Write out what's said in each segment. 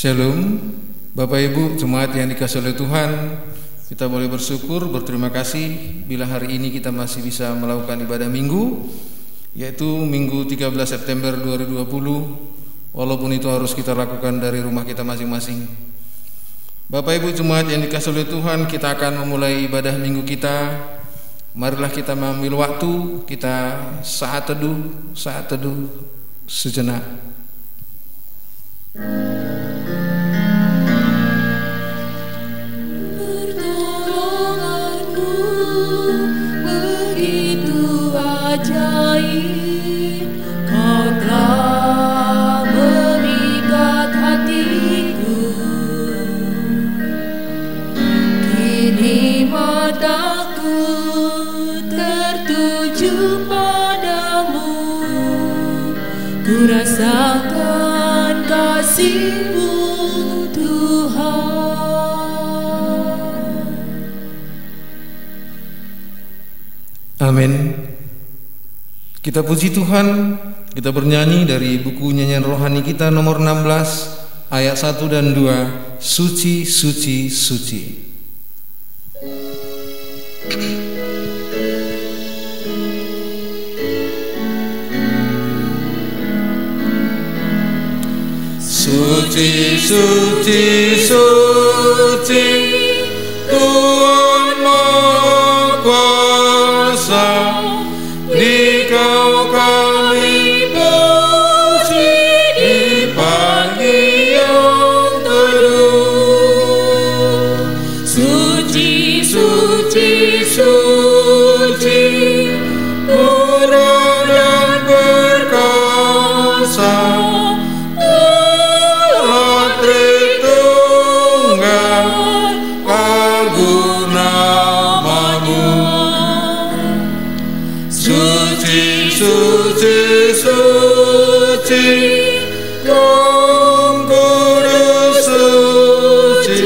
Shalom, Bapak Ibu jemaat yang dikasihi oleh Tuhan. Kita boleh bersyukur, berterima kasih bila hari ini kita masih bisa melakukan ibadah minggu, yaitu Minggu 13 September 2020. Walaupun itu harus kita lakukan dari rumah kita masing-masing. Bapak Ibu jemaat yang dikasihi oleh Tuhan, kita akan memulai ibadah minggu kita. Marilah kita mengambil waktu, kita saat teduh sejenak. Pertolonganmu begitu ajaib, Kau telah memikat hatiku. Kini mataku tertuju padamu, ku rasakan kasih-Mu Tuhan. Amin. Kita puji Tuhan. Kita bernyanyi dari buku nyanyian rohani kita nomor 16 ayat 1 dan 2, Suci, Suci, Suci. Suci, suci, suci, Tuhan Maha Kuasa, Dikau kami puji di pagi yang teduh. Suci, suci, suci, murah dan perkasa, suci, suci, Kau kudus suci,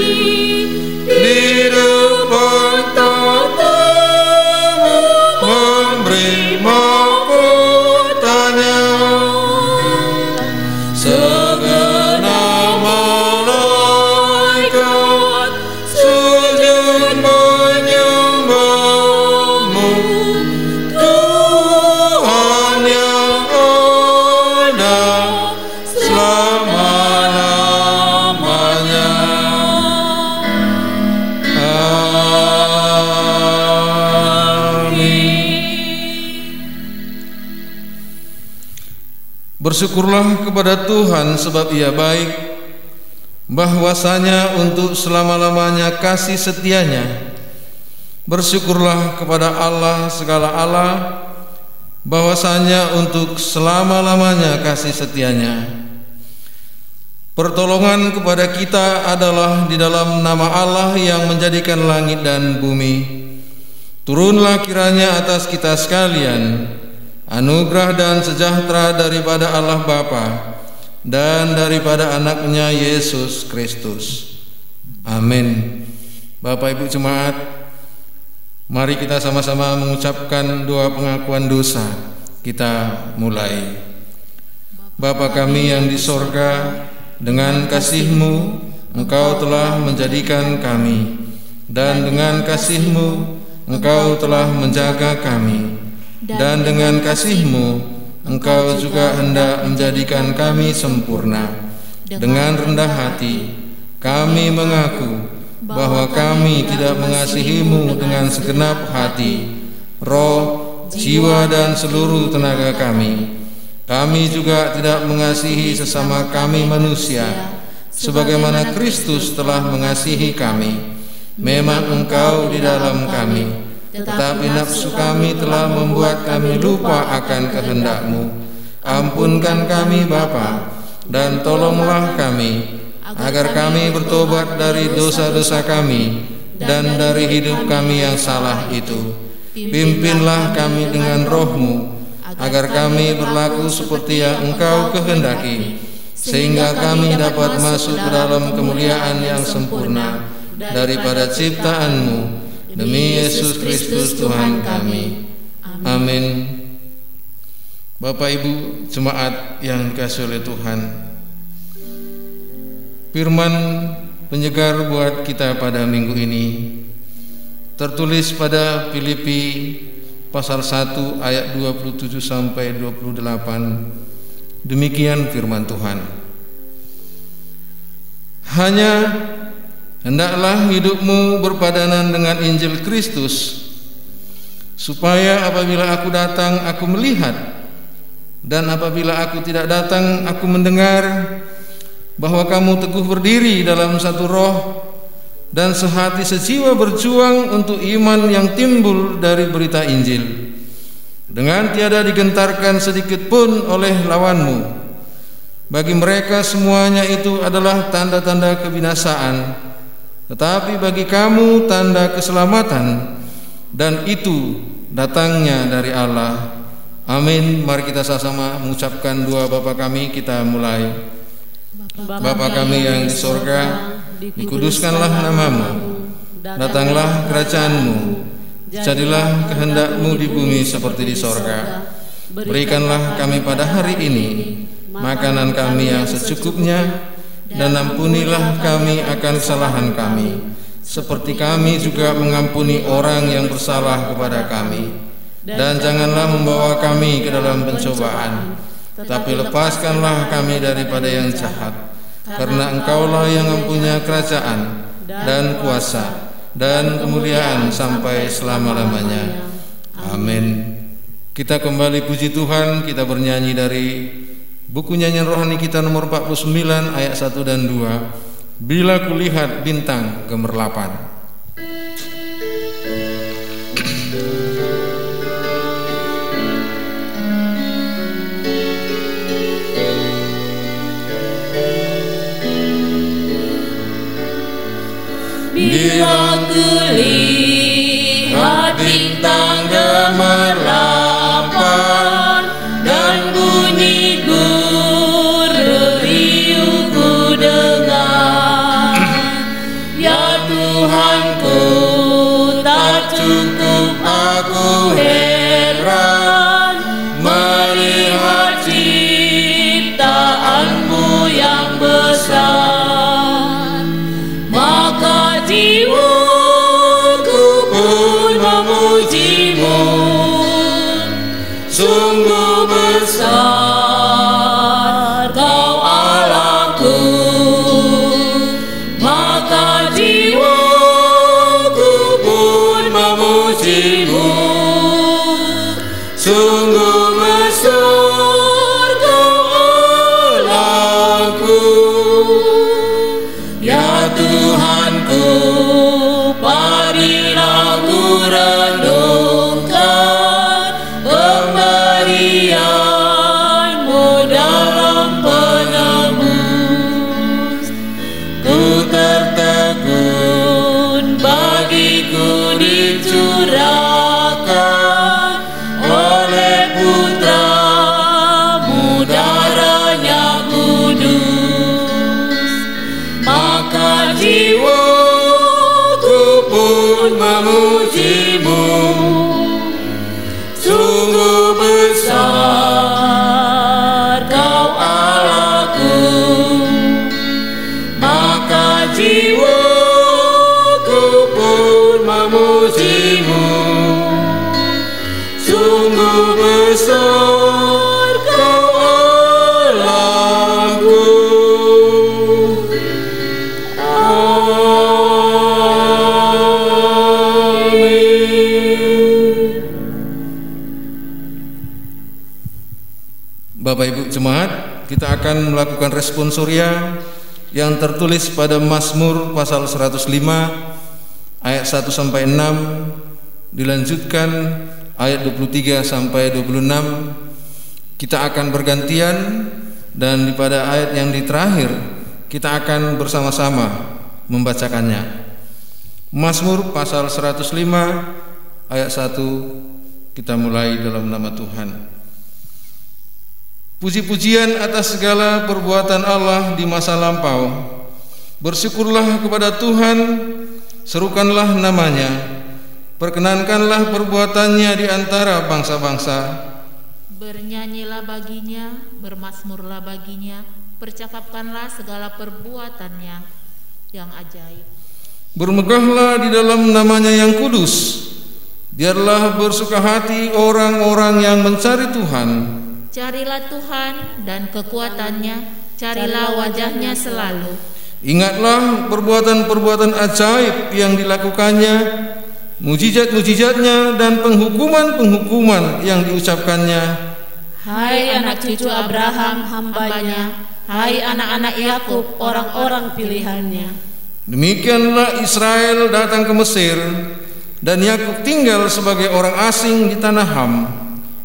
di depan tatamu memberi mahkotanya. Segenap malaikat sujud menyembah-Mu, Bersyukurlah kepada Tuhan sebab Ia baik, bahwasanya untuk selama-lamanya kasih setianya. Bersyukurlah kepada Allah segala Allah, bahwasanya untuk selama-lamanya kasih setianya. Pertolongan kepada kita adalah di dalam nama Allah yang menjadikan langit dan bumi. Turunlah kiranya atas kita sekalian anugerah dan sejahtera daripada Allah Bapa dan daripada anaknya Yesus Kristus. Amin. Bapak Ibu jemaat, mari kita sama-sama mengucapkan doa pengakuan dosa. Kita mulai. Bapa kami yang di sorga, dengan kasih-Mu Engkau telah menjadikan kami, dan dengan kasih-Mu Engkau telah menjaga kami, dan dengan kasih-Mu Engkau juga hendak menjadikan kami sempurna. Dengan rendah hati kami mengaku bahwa kami tidak mengasihi-Mu dengan segenap hati, roh, jiwa dan seluruh tenaga kami. Kami juga tidak mengasihi sesama kami manusia sebagaimana Kristus telah mengasihi kami. Memang Engkau di dalam kami, tetapi nafsu kami telah membuat kami lupa akan kehendak-Mu. Ampunkan kami Bapa, dan tolonglah kami, agar kami bertobat dari dosa-dosa kami dan dari hidup kami yang salah itu. Pimpinlah kami dengan roh-Mu, agar kami berlaku seperti yang Engkau kehendaki, sehingga kami dapat masuk ke dalam kemuliaan yang sempurna daripada ciptaan-Mu, demi Yesus Kristus Tuhan kami. Amin. Bapak Ibu jemaat yang dikasihi oleh Tuhan, firman penyegar buat kita pada minggu ini tertulis pada Filipi pasal 1 ayat 27 sampai 28. Demikian firman Tuhan. Hanya hendaklah hidupmu berpadanan dengan Injil Kristus, supaya apabila aku datang aku melihat, dan apabila aku tidak datang aku mendengar, bahwa kamu teguh berdiri dalam satu roh dan sehati sejiwa berjuang untuk iman yang timbul dari berita Injil, dengan tiada digentarkan sedikit pun oleh lawanmu. Bagi mereka semuanya itu adalah tanda-tanda kebinasaan, tetapi bagi kamu tanda keselamatan, dan itu datangnya dari Allah. Amin. Mari kita sama-sama mengucapkan doa Bapa kami. Kita mulai. Bapa kami yang di sorga, dikuduskanlah namamu, datanglah kerajaanmu, jadilah kehendak-Mu di bumi seperti di sorga. Berikanlah kami pada hari ini makanan kami yang secukupnya, dan ampunilah kami akan kesalahan kami, seperti kami juga mengampuni orang yang bersalah kepada kami. Dan janganlah membawa kami ke dalam pencobaan, tapi lepaskanlah kami daripada yang jahat. Karena Engkaulah yang mempunyai kerajaan dan kuasa dan kemuliaan sampai selama-lamanya. Amin. Kita kembali puji Tuhan. Kita bernyanyi dari buku nyanyian rohani kita nomor 49 ayat 1 dan 2. Bila kulihat bintang gemerlapan. Bila kulihat bintang gemerlapan dan bunyi gureriu ku dengar, ya Tuhanku, tak cukup aku heran melihat ciptaan-Mu yang besar. Jiwaku pun memuji-Mu, sungguh besar Kau Allahku. Maka jiwaku pun memuji-Mu, sungguh besar Kau Allahku. Ya Tuhanku, marilah ku renungkan pemberian-Mu dalam penebus. Ku tertegun bagiku dicurahkan oleh Putra-Mu, darahnya kudus. Maka jiwaku pun memuji-Mu, sungguh besar Kau Allahku. Maka jiwaku pun memuji-Mu, sungguh besar Kau Allahku. Bapak Ibu Jemaat, kita akan melakukan responsoria yang tertulis pada Mazmur pasal 105 ayat 1 sampai 6, dilanjutkan ayat 23 sampai 26. Kita akan bergantian, dan pada ayat yang di terakhir kita akan bersama-sama membacakannya. Mazmur pasal 105 ayat 1. Kita mulai dalam nama Tuhan. Puji-pujian atas segala perbuatan Allah di masa lampau. Bersyukurlah kepada Tuhan, serukanlah namanya, perkenankanlah perbuatannya di antara bangsa-bangsa. Bernyanyilah baginya, bermazmurlah baginya, percakapkanlah segala perbuatannya yang ajaib. Bermegahlah di dalam namanya yang kudus. Biarlah bersuka hati orang-orang yang mencari Tuhan. Carilah Tuhan dan kekuatannya, carilah wajahnya selalu. Ingatlah perbuatan-perbuatan ajaib yang dilakukannya, mujizat-mujizatnya dan penghukuman-penghukuman yang diucapkannya. Hai anak cucu Abraham hambanya, hai anak-anak Yakub orang-orang pilihannya. Demikianlah Israel datang ke Mesir dan Yakub tinggal sebagai orang asing di tanah Ham.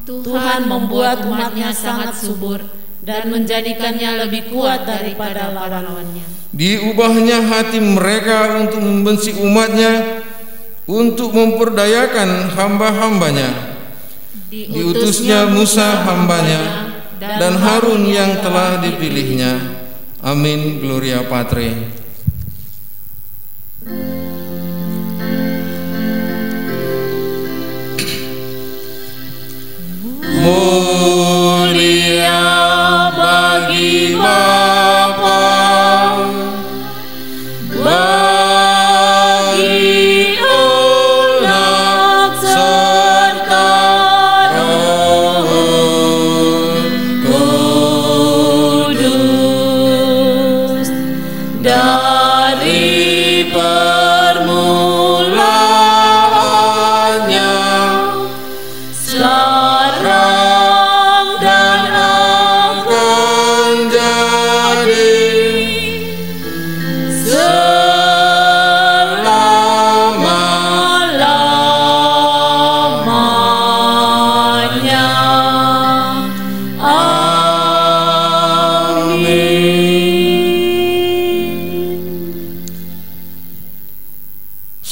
Tuhan membuat umatnya sangat subur dan menjadikannya lebih kuat daripada lawan-lawannya. Diubahnya hati mereka untuk membenci umatnya, untuk memperdayakan hamba-hambanya. Diutusnya Musa hambanya dan Harun yang telah dipilihnya. Amin. Gloria Patri. Mulia bagi Bapa, bagi Anak serta Roh Kudus, dari permulaannya sekarang dan akan jadi selama-lamanya. Amin.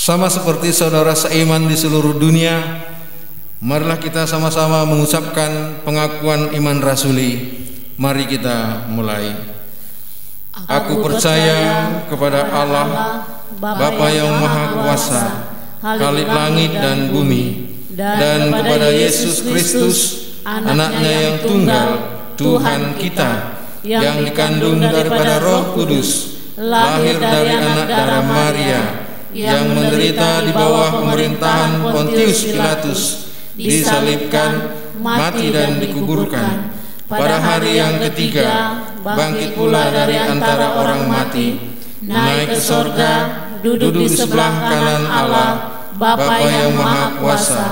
Sama seperti saudara seiman di seluruh dunia, marilah kita sama-sama mengucapkan pengakuan iman rasuli. Mari kita mulai. Aku percaya kepada Allah, Bapa yang Maha Kuasa, Khalik langit dan bumi, dan kepada Yesus Kristus, Anaknya yang tunggal, Tuhan kita, yang dikandung daripada Roh Kudus, lahir dari anak darah Maria, yang menderita di bawah pemerintahan Pontius Pilatus, disalibkan, mati dan dikuburkan. Pada hari yang ketiga, bangkit pula dari antara orang mati, naik ke sorga, duduk di sebelah kanan Allah, Bapa yang Maha Kuasa,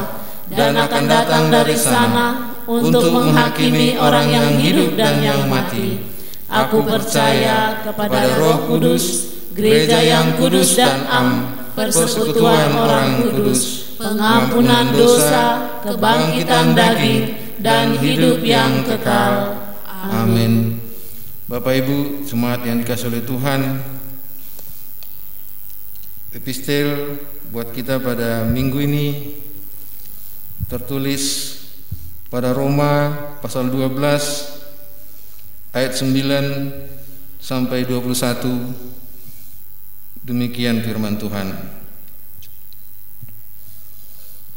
dan akan datang dari sana untuk menghakimi orang yang hidup dan yang mati. Aku percaya kepada Roh Kudus, gereja yang kudus dan am, persekutuan orang kudus, pengampunan dosa, kebangkitan daging, dan hidup yang kekal. Amin. Bapak Ibu jemaat yang dikasihi oleh Tuhan, epistel buat kita pada minggu ini tertulis pada Roma pasal 12 ayat 9 sampai 21. Demikian firman Tuhan.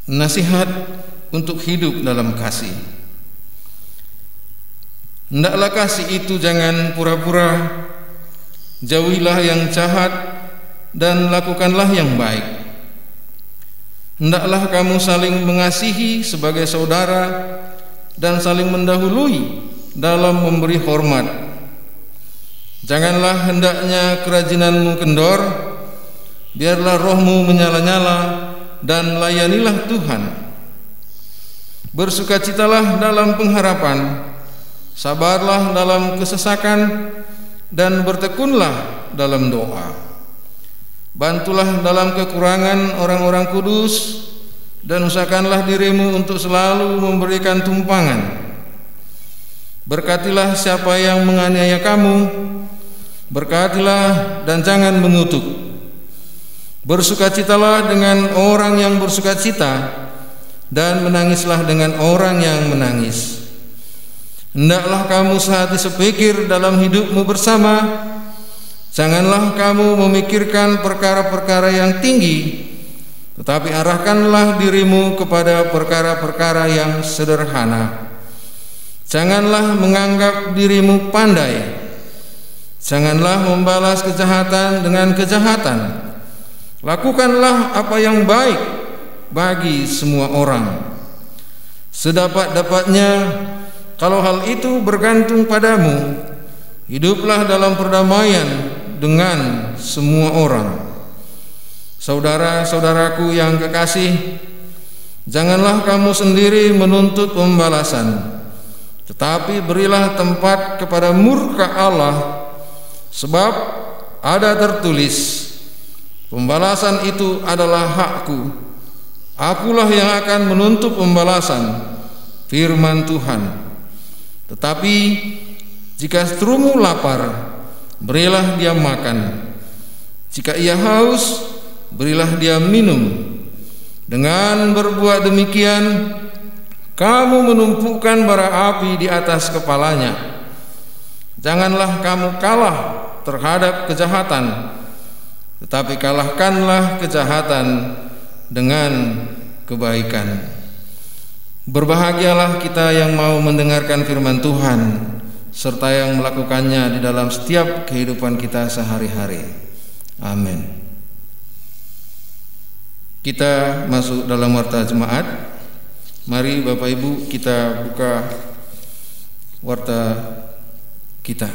Nasihat untuk hidup dalam kasih. Hendaklah kasih itu jangan pura-pura. Jauhilah yang jahat dan lakukanlah yang baik. Hendaklah kamu saling mengasihi sebagai saudara dan saling mendahului dalam memberi hormat. Janganlah hendaknya kerajinanmu kendor, biarlah rohmu menyala-nyala dan layanilah Tuhan. Bersukacitalah dalam pengharapan, sabarlah dalam kesesakan, dan bertekunlah dalam doa. Bantulah dalam kekurangan orang-orang kudus, dan usahakanlah dirimu untuk selalu memberikan tumpangan. Berkatilah siapa yang menganiaya kamu, berkatilah dan jangan mengutuk. Bersukacitalah dengan orang yang bersukacita, dan menangislah dengan orang yang menangis. Hendaklah kamu sehati sepikir dalam hidupmu bersama. Janganlah kamu memikirkan perkara-perkara yang tinggi, tetapi arahkanlah dirimu kepada perkara-perkara yang sederhana. Janganlah menganggap dirimu pandai, Janganlah membalas kejahatan dengan kejahatan. Lakukanlah apa yang baik bagi semua orang. Sedapat-dapatnya, kalau hal itu bergantung padamu, hiduplah dalam perdamaian dengan semua orang. Saudara-saudaraku yang kekasih, janganlah kamu sendiri menuntut pembalasan, tetapi berilah tempat kepada murka Allah, sebab ada tertulis, pembalasan itu adalah hakku, akulah yang akan menuntut pembalasan, firman Tuhan. Tetapi jika seterumu lapar, berilah dia makan, jika ia haus, berilah dia minum. Dengan berbuat demikian, kamu menumpukan bara api di atas kepalanya. Janganlah kamu kalah terhadap kejahatan, tetapi kalahkanlah kejahatan dengan kebaikan. Berbahagialah kita yang mau mendengarkan firman Tuhan, serta yang melakukannya di dalam setiap kehidupan kita sehari-hari. Amin. Kita masuk dalam warta jemaat. Mari Bapak Ibu kita buka warta kita.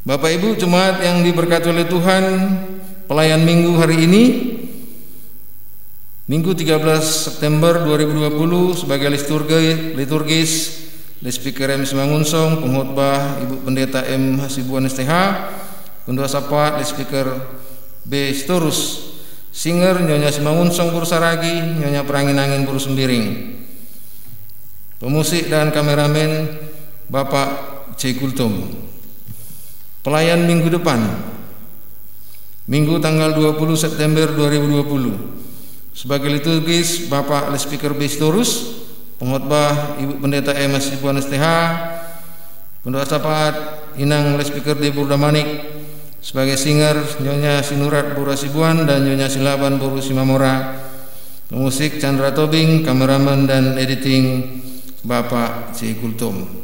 Bapak Ibu jemaat yang diberkati oleh Tuhan, pelayan minggu hari ini, Minggu 13 September 2020, sebagai liturgis Speaker M. Simangunsong, pengkhotbah Ibu Pendeta M. Hasibuan STH, Pendua Sapat, Speaker B. Storus, singer Nyonya Simangunsong Buru Saragi, Nyonya Perangin Angin Buru Sembiring, pemusik dan kameramen Bapak C. Gultom. Pelayan minggu depan, Minggu tanggal 20 September 2020, sebagai liturgis Bapak Speaker B. Storus, pengkhotbah Ibu Pendeta M. Hasibuan STH, Pendua Sapat Inang Speaker D. Burdamanik, sebagai singer Nyonya Sinurat Buru Hasibuan dan Nyonya Silaban Buru Simamora, pemusik Chandra Tobing, kameramen dan editing Bapak C. Gultom.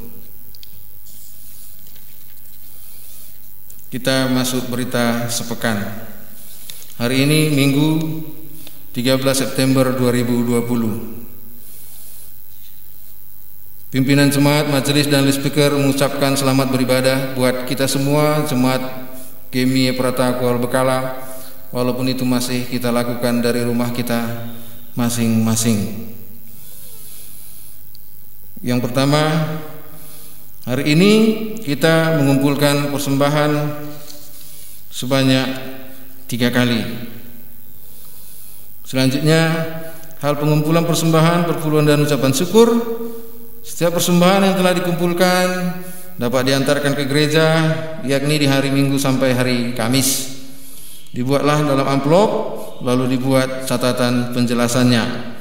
Kita masuk berita sepekan. Hari ini Minggu 13 September 2020. Pimpinan jemaat, majelis dan speaker mengucapkan selamat beribadah buat kita semua jemaat Gemi Prata Kuala Bekala, walaupun itu masih kita lakukan dari rumah kita masing-masing. Yang pertama, hari ini kita mengumpulkan persembahan sebanyak 3 kali. Selanjutnya, hal pengumpulan persembahan, perpuluhan dan ucapan syukur. Setiap persembahan yang telah dikumpulkan dapat diantarkan ke gereja, yakni di hari Minggu sampai hari Kamis. Dibuatlah dalam amplop, lalu dibuat catatan penjelasannya.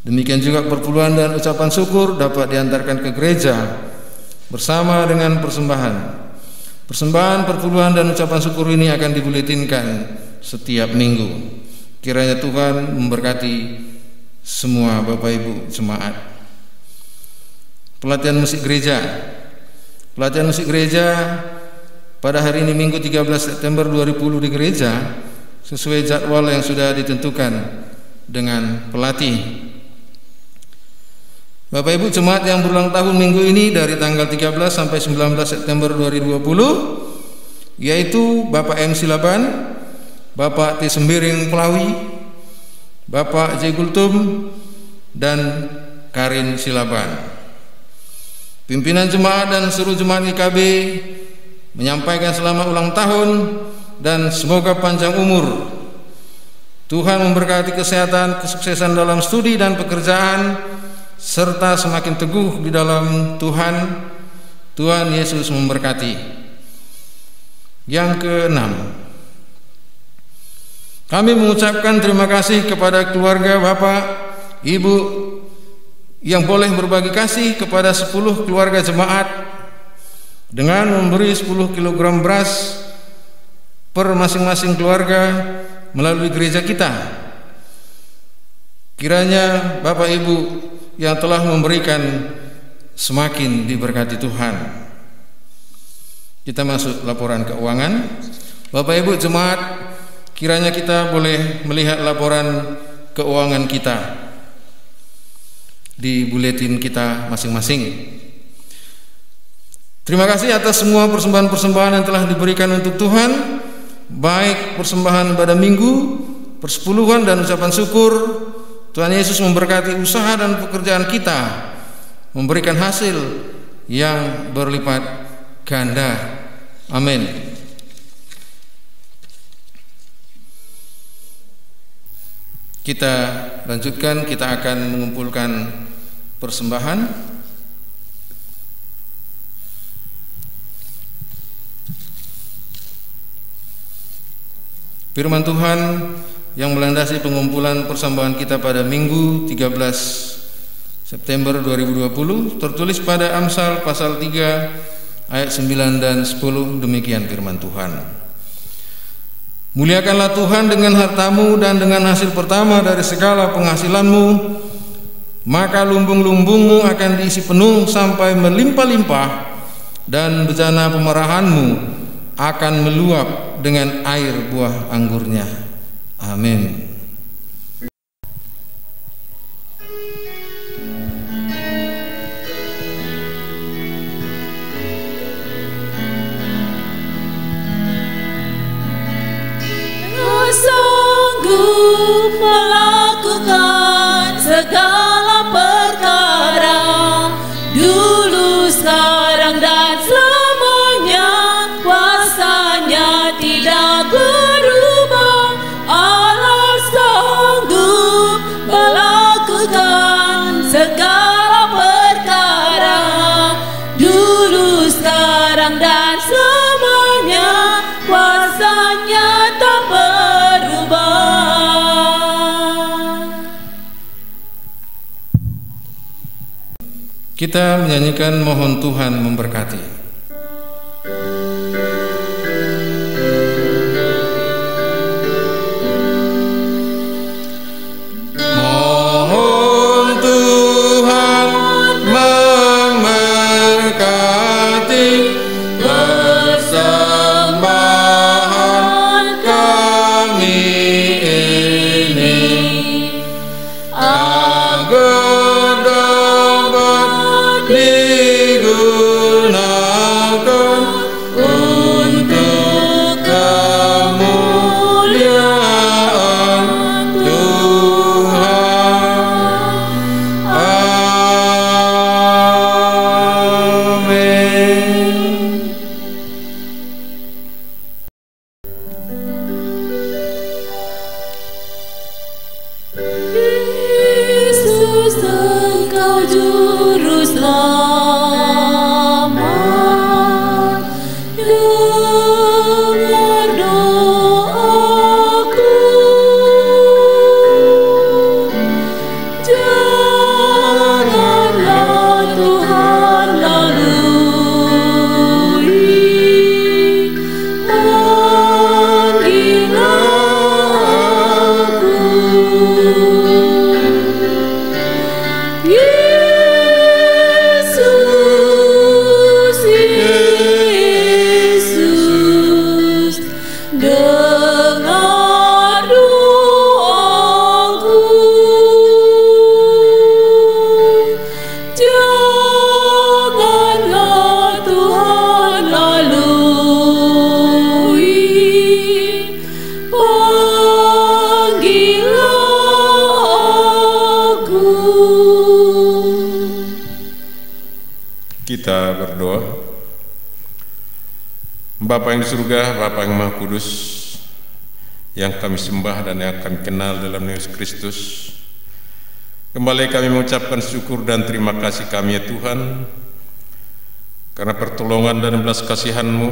Demikian juga perpuluhan dan ucapan syukur dapat diantarkan ke gereja bersama dengan persembahan. Persembahan, perpuluhan dan ucapan syukur ini akan dibuletinkan setiap minggu. Kiranya Tuhan memberkati semua Bapak Ibu jemaat. Pelatihan musik gereja. Pelatihan musik gereja pada hari ini Minggu 13 September 2020 di gereja sesuai jadwal yang sudah ditentukan dengan pelatih. Bapak Ibu jemaat yang berulang tahun minggu ini dari tanggal 13 sampai 19 September 2020, yaitu Bapak M. Silaban, Bapak T. Sembiring Pelawi, Bapak J. Gultum, dan Karin Silaban. Pimpinan jemaat dan seluruh jemaat GKB menyampaikan selamat ulang tahun dan semoga panjang umur. Tuhan memberkati kesehatan, kesuksesan dalam studi dan pekerjaan, serta semakin teguh di dalam Tuhan. Tuhan Yesus memberkati. Yang keenam, kami mengucapkan terima kasih kepada keluarga Bapak, Ibu yang boleh berbagi kasih kepada 10 keluarga jemaat dengan memberi 10 kg beras per masing-masing keluarga melalui gereja kita. Kiranya Bapak Ibu yang telah memberikan semakin diberkati Tuhan. Kita masuk laporan keuangan. Bapak Ibu Jemaat, kiranya kita boleh melihat laporan keuangan kita di buletin kita masing-masing. Terima kasih atas semua persembahan-persembahan yang telah diberikan untuk Tuhan, baik persembahan pada minggu, persepuluhan dan ucapan syukur. Tuhan Yesus memberkati usaha dan pekerjaan kita, memberikan hasil yang berlipat ganda. Amin. Kita lanjutkan, kita akan mengumpulkan persembahan. Firman Tuhan yang melandasi pengumpulan persembahan kita pada Minggu 13 September 2020 tertulis pada Amsal pasal 3 ayat 9 dan 10. Demikian firman Tuhan. Muliakanlah Tuhan dengan hartamu dan dengan hasil pertama dari segala penghasilanmu, maka lumbung-lumbungmu akan diisi penuh sampai melimpah-limpah, dan bejana pemerahanmu akan meluap dengan air buah anggurnya. Amin. Sanggup melakukan segala perkara, dulu, sekarang dan selamanya. Kuasanya tidak berubah. Allah sanggup melakukan segala perkara, dulu, sekarang dan selamanya. Kuasanya tak berubah. Kita menyanyikan Mohon Tuhan Memberkati. Kita berdoa. Bapa yang di surga, Bapa yang Maha Kudus, yang kami sembah dan yang kami kenal dalam Yesus Kristus, kembali kami mengucapkan syukur dan terima kasih kami ya Tuhan, karena pertolongan dan belas kasihan-Mu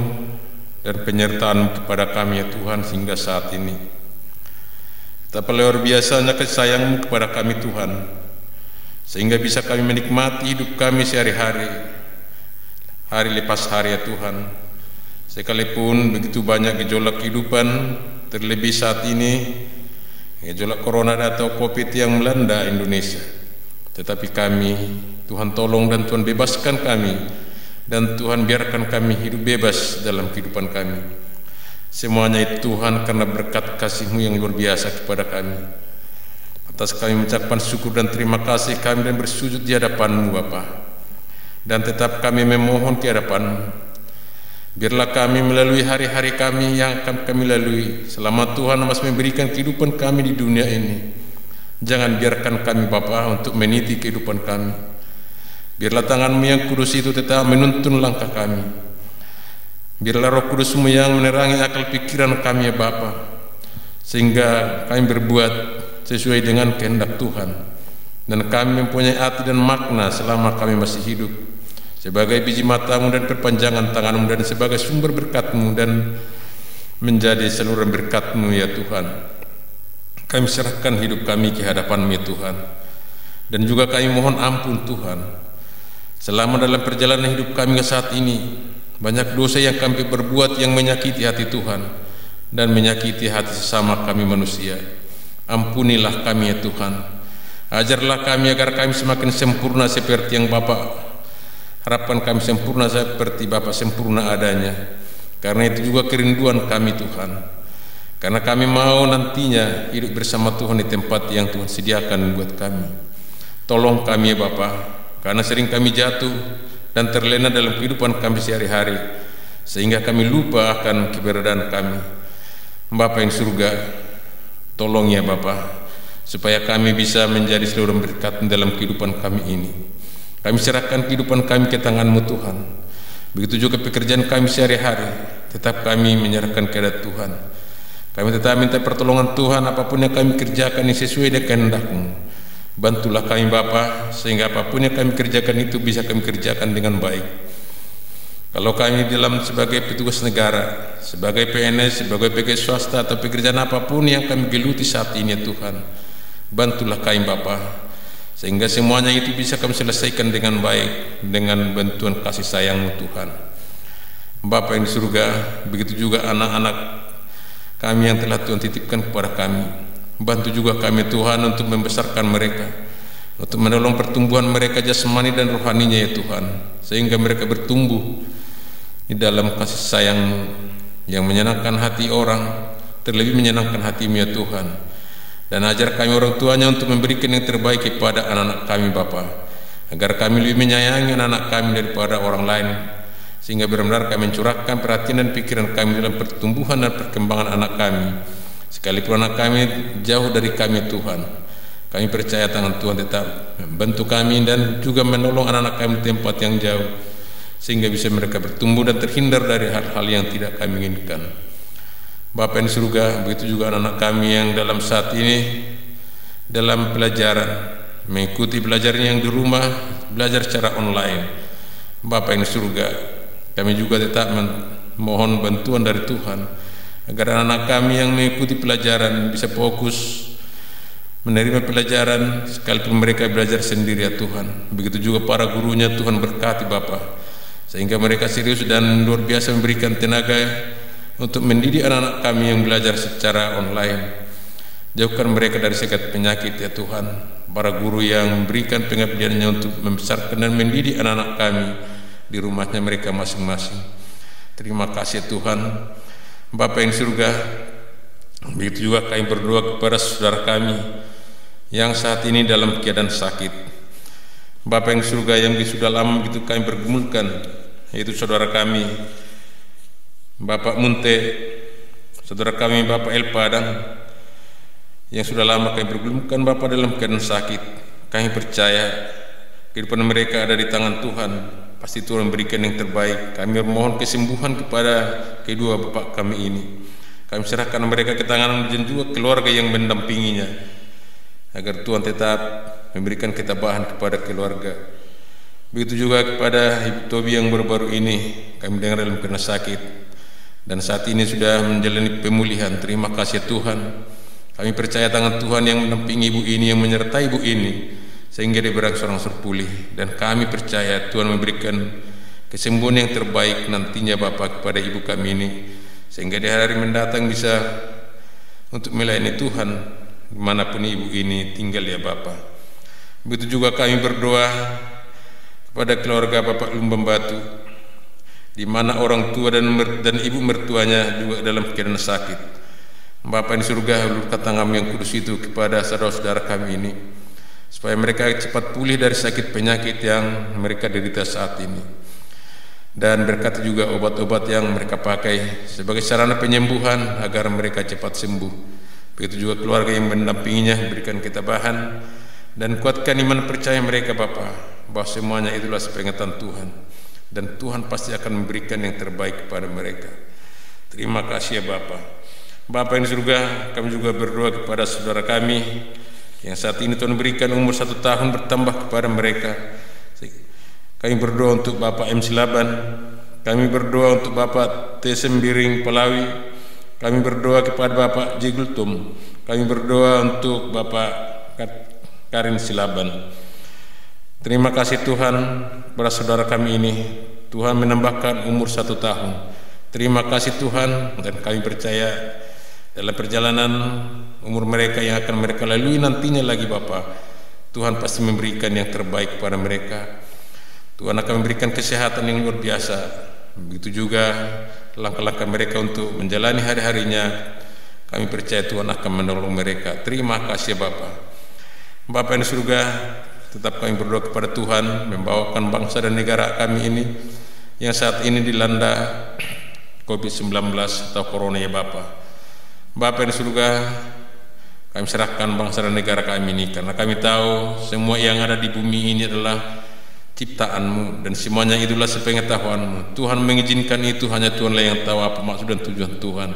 dan penyertaan-Mu kepada kami ya Tuhan sehingga saat ini. Betapa luar biasanya kasih sayang-Mu kepada kami Tuhan, sehingga bisa kami menikmati hidup kami sehari-hari, hari lepas hari ya Tuhan. Sekalipun begitu banyak gejolak kehidupan, terlebih saat ini gejolak corona atau COVID yang melanda Indonesia, tetapi kami, Tuhan tolong dan Tuhan bebaskan kami Dan Tuhan, biarkan kami hidup bebas dalam kehidupan kami. Semuanya itu Tuhan karena berkat kasih-Mu yang luar biasa kepada kami. Atas kami mengucapkan syukur dan terima kasih kami dan bersujud di hadapan-Mu Bapa. Dan tetap kami memohon ke hadapan-Mu. Biarlah kami melalui hari-hari kami yang akan kami lalui selama Tuhan masih memberikan kehidupan kami di dunia ini. Jangan biarkan kami Bapa untuk meniti kehidupan kami. Biarlah tangan-Mu yang kudus itu tetap menuntun langkah kami. Biarlah Roh Kudus-Mu yang menerangi akal pikiran kami ya Bapa, sehingga kami berbuat sesuai dengan kehendak Tuhan, dan kami mempunyai arti dan makna selama kami masih hidup, sebagai biji mata-Mu dan perpanjangan tangan-Mu, dan sebagai sumber berkat-Mu dan menjadi saluran berkat-Mu ya Tuhan. Kami serahkan hidup kami ke hadapan-Mu ya Tuhan, dan juga kami mohon ampun Tuhan selama dalam perjalanan hidup kami saat ini. Banyak dosa yang kami perbuat yang menyakiti hati Tuhan dan menyakiti hati sesama kami manusia. Ampunilah kami ya Tuhan. Ajarlah kami agar kami semakin sempurna seperti yang Bapa harapkan kami sempurna, seperti Bapa sempurna adanya. Karena itu juga kerinduan kami Tuhan. Karena kami mau nantinya hidup bersama Tuhan di tempat yang Tuhan sediakan buat kami. Tolong kami ya Bapa, karena sering kami jatuh dan terlena dalam kehidupan kami sehari-hari, sehingga kami lupa akan keberadaan kami. Bapa yang surga, tolong ya Bapa, supaya kami bisa menjadi saluran berkat dalam kehidupan kami ini. Kami serahkan kehidupan kami ke tangan-Mu Tuhan. Begitu juga pekerjaan kami sehari-hari, tetap kami menyerahkan kepada Tuhan. Kami tetap minta pertolongan Tuhan, apapun yang kami kerjakan yang sesuai dengan kehendak-Mu. Bantulah kami Bapa, sehingga apapun yang kami kerjakan itu bisa kami kerjakan dengan baik. Kalau kami dalam sebagai petugas negara, sebagai PNS, sebagai pegawai swasta atau pekerjaan apapun yang kami geluti saat ini Tuhan, bantulah kami Bapa, sehingga semuanya itu bisa kami selesaikan dengan baik dengan bantuan kasih sayang-Mu Tuhan. Bapa yang di surga, begitu juga anak-anak kami yang telah Tuhan titipkan kepada kami. Bantu juga kami Tuhan untuk membesarkan mereka, untuk menolong pertumbuhan mereka jasmani dan rohaninya ya Tuhan, sehingga mereka bertumbuh di dalam kasih sayang yang menyenangkan hati orang, terlebih menyenangkan hati-Mu ya Tuhan. Dan ajar kami orang tuanya untuk memberikan yang terbaik kepada anak-anak kami Bapa, agar kami lebih menyayangi anak-anak kami daripada orang lain, sehingga benar-benar kami mencurahkan perhatian dan pikiran kami dalam pertumbuhan dan perkembangan anak kami. Sekalipun anak kami jauh dari kami Tuhan, kami percaya tangan Tuhan tetap membantu kami dan juga menolong anak-anak kami di tempat yang jauh, sehingga bisa mereka bertumbuh dan terhindar dari hal-hal yang tidak kami inginkan. Bapa yang di surga, begitu juga anak-anak kami yang dalam saat ini dalam pelajaran, mengikuti pelajaran yang di rumah, belajar secara online. Bapa yang di surga, kami juga tetap mohon bantuan dari Tuhan, agar anak-anak kami yang mengikuti pelajaran bisa fokus menerima pelajaran, sekalipun mereka belajar sendiri ya Tuhan. Begitu juga para gurunya Tuhan berkati Bapa, sehingga mereka serius dan luar biasa memberikan tenaga untuk mendidik anak-anak kami yang belajar secara online. Jauhkan mereka dari segala penyakit ya Tuhan. Para guru yang memberikan pengabdiannya untuk membesarkan dan mendidik anak-anak kami di rumahnya mereka masing-masing. Terima kasih Tuhan. Bapa yang di surga, begitu juga kami berdoa kepada saudara kami yang saat ini dalam keadaan sakit. Bapa yang di surga, yang sudah lama begitu kami bergumulkan, yaitu saudara kami Bapak Munte, saudara kami Bapak El Padang, yang sudah lama kami bergumulkan Bapak dalam keadaan sakit. Kami percaya kehidupan mereka ada di tangan Tuhan. Pasti Tuhan memberikan yang terbaik. Kami memohon kesembuhan kepada kedua bapak kami ini. Kami serahkan mereka ke tangan dan juga keluarga yang mendampinginya, agar Tuhan tetap memberikan ketabahan kepada keluarga. Begitu juga kepada Ibu Tobi yang baru-baru ini kami dengar dalam kena sakit, dan saat ini sudah menjalani pemulihan. Terima kasih Tuhan. Kami percaya tangan Tuhan yang mendampingi ibu ini, yang menyertai ibu ini, sehingga dia berangsur-angsur pulih. Dan kami percaya Tuhan memberikan kesembuhan yang terbaik nantinya Bapak kepada ibu kami ini, sehingga di hari mendatang bisa untuk melayani Tuhan dimanapun ibu ini tinggal ya Bapak. Begitu juga kami berdoa kepada keluarga Bapak Lumbang Batu, di mana orang tua dan ibu mertuanya juga dalam keadaan sakit. Bapa di surga, ulurkan tangan yang kudus itu kepada saudara-saudara kami ini, supaya mereka cepat pulih dari sakit penyakit yang mereka derita saat ini. Dan berkati juga obat-obat yang mereka pakai sebagai sarana penyembuhan agar mereka cepat sembuh. Begitu juga keluarga yang mendampinginya, berikan ketabahan dan kuatkan iman percaya mereka Bapa, bahwa semuanya itulah sepengetahuan Tuhan, dan Tuhan pasti akan memberikan yang terbaik kepada mereka. Terima kasih ya Bapa. Bapa yang di surga, kami juga berdoa kepada saudara kami yang saat ini Tuhan berikan umur 1 tahun bertambah kepada mereka. Kami berdoa untuk Bapak M. Silaban, kami berdoa untuk Bapak T. Sembiring Pelawi, kami berdoa kepada Bapak J. Gultum, kami berdoa untuk Bapak Karin Silaban. Terima kasih Tuhan pada saudara kami ini, Tuhan menambahkan umur 1 tahun. Terima kasih Tuhan, dan kami percaya dalam perjalanan umur mereka yang akan mereka lalui nantinya lagi Bapak, Tuhan pasti memberikan yang terbaik kepada mereka. Tuhan akan memberikan kesehatan yang luar biasa. Begitu juga langkah-langkah mereka untuk menjalani hari-harinya. Kami percaya Tuhan akan menolong mereka. Terima kasih Bapa. Bapa yang di surga, tetap kami berdoa kepada Tuhan membawakan bangsa dan negara kami ini yang saat ini dilanda COVID-19 atau Corona ya Bapa. Bapa yang di surga, kami serahkan bangsa dan negara kami ini, karena kami tahu semua yang ada di bumi ini adalah ciptaan-Mu, dan semuanya itulah sepengetahuan-Mu. Tuhan mengizinkan itu, hanya Tuhanlah yang tahu apa maksud dan tujuan Tuhan.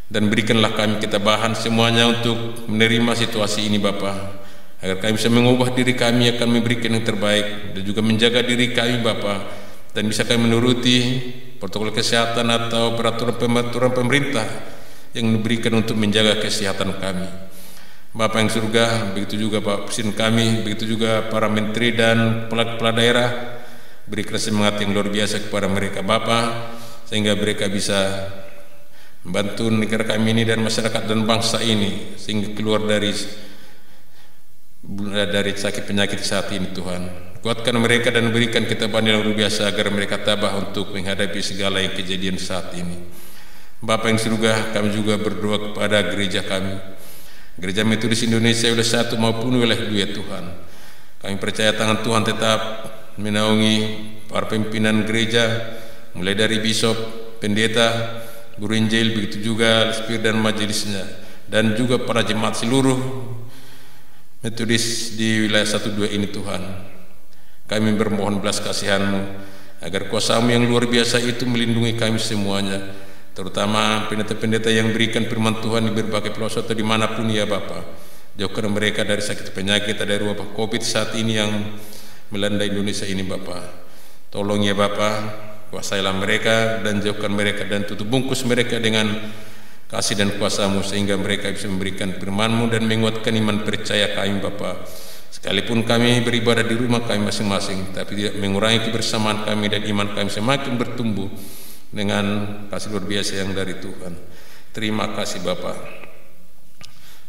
Dan berikanlah kami ketabahan semuanya untuk menerima situasi ini Bapa, agar kami bisa mengubah diri kami akan memberikan yang terbaik, dan juga menjaga diri kami Bapa, dan bisa kami menuruti protokol kesehatan atau peraturan pemerintah yang diberikan untuk menjaga kesehatan kami. Bapa yang surga, begitu juga Pak Presiden kami, begitu juga para menteri dan kepala daerah, berikan semangat yang luar biasa kepada mereka Bapa, sehingga mereka bisa membantu negara kami ini dan masyarakat dan bangsa ini, sehingga keluar dari sakit penyakit saat ini Tuhan. Kuatkan mereka dan berikan ketabahan yang luar biasa agar mereka tabah untuk menghadapi segala yang kejadian saat ini. Bapa yang surga, kami juga berdoa kepada gereja kami, Gereja Metodis Indonesia wilayah 1 maupun wilayah 2 Tuhan. Kami percaya tangan Tuhan tetap menaungi para pimpinan gereja, mulai dari bisop, pendeta, guru Injil, begitu juga spir dan majelisnya, dan juga para jemaat seluruh Metodis di wilayah 1-2 ini Tuhan. Kami bermohon belas kasihan-Mu agar kuasa-Mu yang luar biasa itu melindungi kami semuanya, terutama pendeta-pendeta yang berikan firman Tuhan di berbagai pelosok atau dimanapun ya Bapa. Jauhkan mereka dari sakit penyakit, dari wabah COVID saat ini yang melanda Indonesia ini Bapa. Tolong ya Bapa, kuasailah mereka dan jauhkan mereka, dan tutup bungkus mereka dengan kasih dan kuasa-Mu, sehingga mereka bisa memberikan firman-Mu dan menguatkan iman percaya kami Bapa. Sekalipun kami beribadah di rumah kami masing-masing, tapi tidak mengurangi kebersamaan kami, dan iman kami semakin bertumbuh dengan kasih luar biasa yang dari Tuhan. Terima kasih Bapa.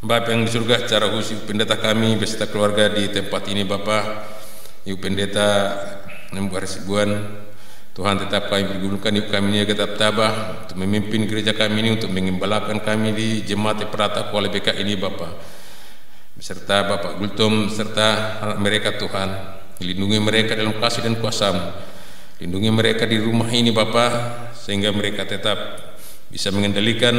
Bapa yang di surga, secara khusus pendeta kami beserta keluarga di tempat ini Bapa, Ibu Pendeta Nembuar Sibuan, Tuhan tetap kami pergunakan ibu kami ini tetap tabah untuk memimpin gereja kami ini, untuk mengembalakan kami di Jemaat Perata Kuala BK ini Bapa, beserta Bapak Gultum serta anak mereka Tuhan. Lindungi mereka dalam kasih dan kuasa-Mu. Lindungi mereka di rumah ini Bapa, sehingga mereka tetap bisa mengendalikan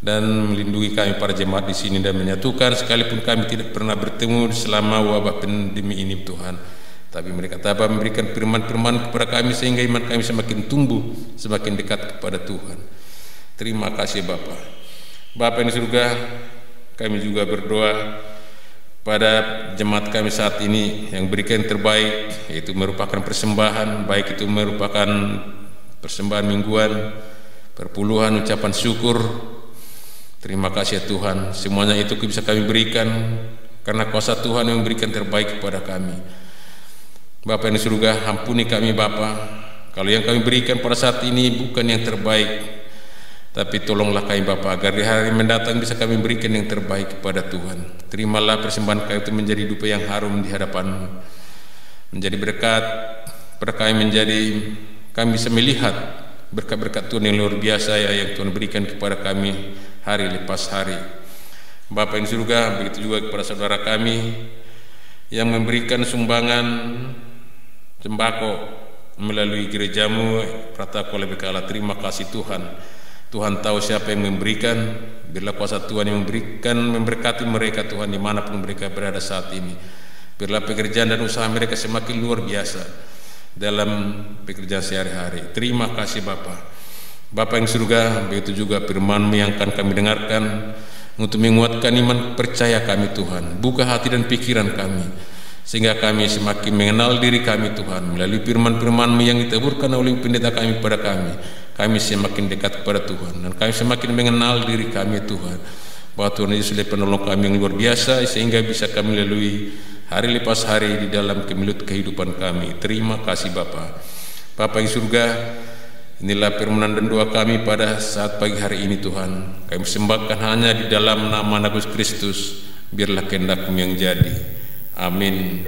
dan melindungi kami para jemaat di sini, dan menyatukan sekalipun kami tidak pernah bertemu selama wabah pandemi ini Tuhan. Tapi mereka tabah memberikan firman-firman kepada kami, sehingga iman kami semakin tumbuh, semakin dekat kepada Tuhan. Terima kasih Bapa. Bapa yang di surga, kami juga berdoa pada jemaat kami saat ini yang berikan yang terbaik, yaitu merupakan persembahan, baik itu merupakan persembahan mingguan, perpuluhan, ucapan syukur. Terima kasih ya Tuhan, semuanya itu bisa kami berikan karena kuasa Tuhan yang memberikan terbaik kepada kami. Bapa yang di surga, ampuni kami Bapa, kalau yang kami berikan pada saat ini bukan yang terbaik, tapi tolonglah kami Bapa, agar di hari mendatang bisa kami berikan yang terbaik kepada Tuhan. Terimalah persembahan kami itu menjadi dupa yang harum di hadapan-Mu, menjadi berkat pada kami, menjadi kami bisa melihat berkat-berkat Tuhan yang luar biasa ya, yang Tuhan berikan kepada kami hari lepas hari. Bapa yang di surga, begitu juga kepada saudara kami yang memberikan sumbangan sembako melalui gerejamu, Prataku Lebekala. Terima kasih Tuhan. Tuhan tahu siapa yang memberikan. Biarlah kuasa Tuhan yang memberikan, memberkati mereka Tuhan dimanapun mereka berada saat ini. Biarlah pekerjaan dan usaha mereka semakin luar biasa dalam pekerjaan sehari-hari. Terima kasih Bapa yang surga, begitu juga firman-Mu yang akan kami dengarkan untuk menguatkan iman percaya kami Tuhan. Buka hati dan pikiran kami sehingga kami semakin mengenal diri kami Tuhan. Melalui firman-firman-Mu yang ditaburkan oleh pendeta kami kepada kami semakin dekat kepada Tuhan, dan kami semakin mengenal diri kami Tuhan, bahwa Tuhan Yesus adalah penolong kami yang luar biasa, sehingga bisa kami lalui hari lepas hari di dalam kemilut kehidupan kami. Terima kasih Bapa yang surga. Inilah permohonan dan doa kami pada saat pagi hari ini Tuhan. Kami sembahkan hanya di dalam nama Yesus Kristus. Biarlah kehendak-Mu yang jadi. Amin.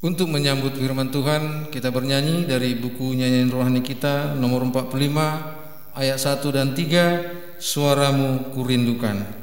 Untuk menyambut firman Tuhan, kita bernyanyi dari buku nyanyian rohani kita nomor 45 ayat 1 dan 3, Suaramu Kurindukan.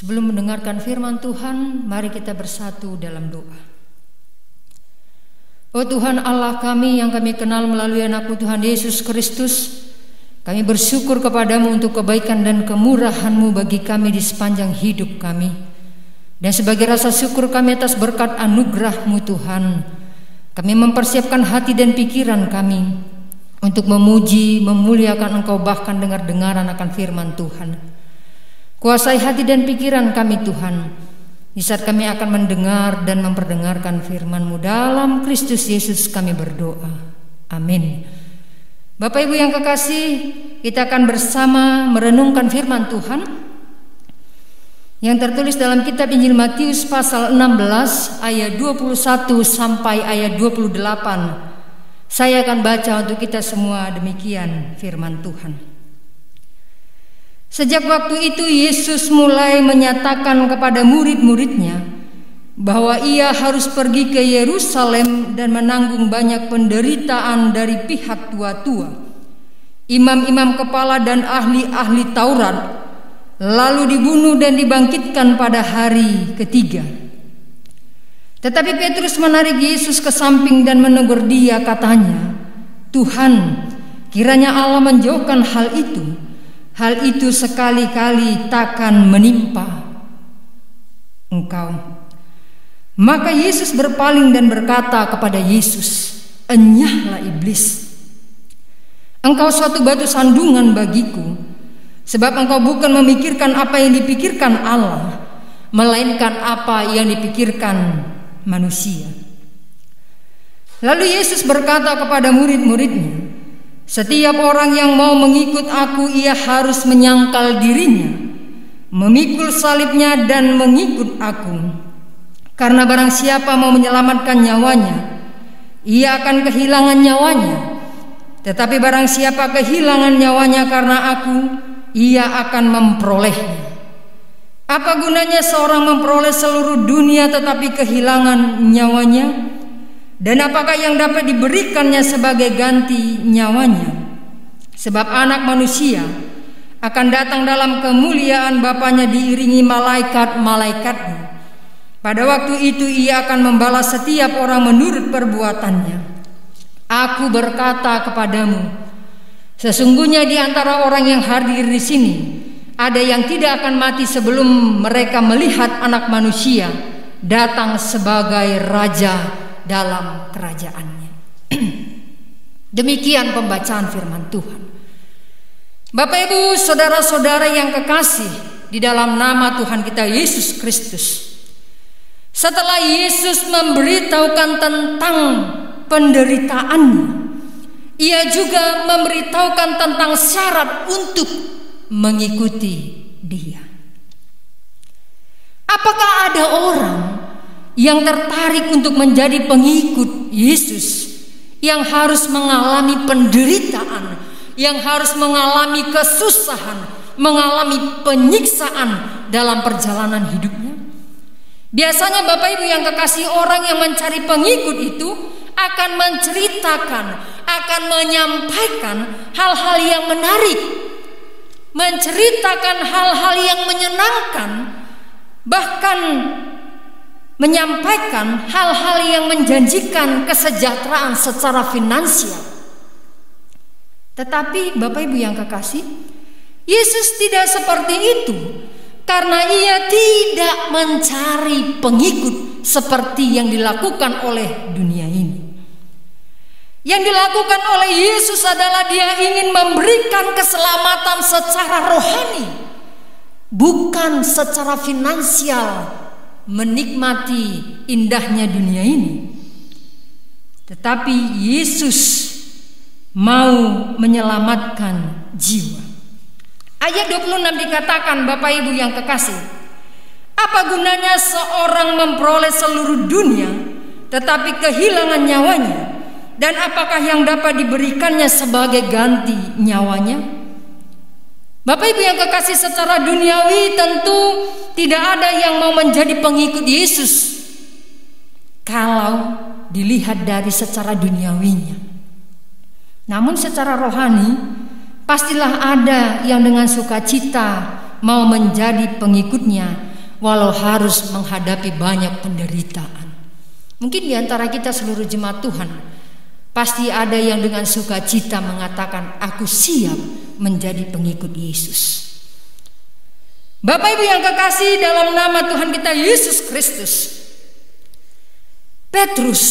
Sebelum mendengarkan firman Tuhan, mari kita bersatu dalam doa. Oh Tuhan Allah kami yang kami kenal melalui anak-Mu Tuhan Yesus Kristus, kami bersyukur kepadamu untuk kebaikan dan kemurahan-Mu bagi kami di sepanjang hidup kami. Dan sebagai rasa syukur kami atas berkat anugerah-Mu Tuhan, kami mempersiapkan hati dan pikiran kami untuk memuji, memuliakan Engkau, bahkan dengar-dengaran akan firman Tuhan. Kuasai hati dan pikiran kami Tuhan, di saat kami akan mendengar dan memperdengarkan firman-Mu. Dalam Kristus Yesus kami berdoa. Amin. Bapak Ibu yang kekasih, kita akan bersama merenungkan firman Tuhan yang tertulis dalam kitab Injil Matius pasal 16 ayat 21 sampai ayat 28. Saya akan baca untuk kita semua, demikian firman Tuhan. Sejak waktu itu Yesus mulai menyatakan kepada murid-muridnya bahwa ia harus pergi ke Yerusalem dan menanggung banyak penderitaan dari pihak tua-tua, imam-imam kepala dan ahli-ahli Taurat, lalu dibunuh dan dibangkitkan pada hari ketiga. Tetapi Petrus menarik Yesus ke samping dan menegur dia, katanya, "Tuhan, kiranya Allah menjauhkan hal itu. Hal itu sekali-kali takkan menimpa Engkau." Maka Yesus berpaling dan berkata kepada Yesus, "Enyahlah iblis. Engkau suatu batu sandungan bagiku, sebab engkau bukan memikirkan apa yang dipikirkan Allah, melainkan apa yang dipikirkan manusia." Lalu Yesus berkata kepada murid-muridnya, "Setiap orang yang mau mengikut aku, ia harus menyangkal dirinya, memikul salibnya dan mengikut aku. Karena barang siapa mau menyelamatkan nyawanya, ia akan kehilangan nyawanya. Tetapi barang siapa kehilangan nyawanya karena aku, ia akan memperolehnya. Apa gunanya seorang memperoleh seluruh dunia tetapi kehilangan nyawanya? Dan apakah yang dapat diberikannya sebagai ganti nyawanya? Sebab Anak Manusia akan datang dalam kemuliaan Bapanya diiringi malaikat-malaikatnya. Pada waktu itu ia akan membalas setiap orang menurut perbuatannya. Aku berkata kepadamu, sesungguhnya di antara orang yang hadir di sini ada yang tidak akan mati sebelum mereka melihat Anak Manusia datang sebagai Raja dalam kerajaannya." Demikian pembacaan firman Tuhan. Bapak Ibu, saudara-saudara yang kekasih di dalam nama Tuhan kita Yesus Kristus, setelah Yesus memberitahukan tentang penderitaannya, ia juga memberitahukan tentang syarat untuk mengikuti Dia. Apakah ada orang yang tertarik untuk menjadi pengikut Yesus yang harus mengalami penderitaan, yang harus mengalami kesusahan, mengalami penyiksaan dalam perjalanan hidupnya? Biasanya Bapak Ibu yang kekasih, orang yang mencari pengikut itu akan menceritakan, akan menyampaikan hal-hal yang menarik, menceritakan hal-hal yang menyenangkan, bahkan menyampaikan hal-hal yang menjanjikan kesejahteraan secara finansial. Tetapi Bapak Ibu yang kekasih, Yesus tidak seperti itu, karena ia tidak mencari pengikut seperti yang dilakukan oleh dunia ini. Yang dilakukan oleh Yesus adalah Dia ingin memberikan keselamatan secara rohani, bukan secara finansial, menikmati indahnya dunia ini. Tetapi Yesus mau menyelamatkan jiwa. Ayat 26 dikatakan, Bapak Ibu yang kekasih, apa gunanya seorang memperoleh seluruh dunia tetapi kehilangan nyawanya? Dan apakah yang dapat diberikannya sebagai ganti nyawanya? Bapak Ibu yang kekasih, secara duniawi tentu tidak ada yang mau menjadi pengikut Yesus kalau dilihat dari secara duniawinya. Namun secara rohani pastilah ada yang dengan sukacita mau menjadi pengikutnya walau harus menghadapi banyak penderitaan. Mungkin di antara kita seluruh jemaat Tuhan pasti ada yang dengan sukacita mengatakan, aku siap menjadi pengikut Yesus. Bapak Ibu yang kekasih dalam nama Tuhan kita Yesus Kristus, Petrus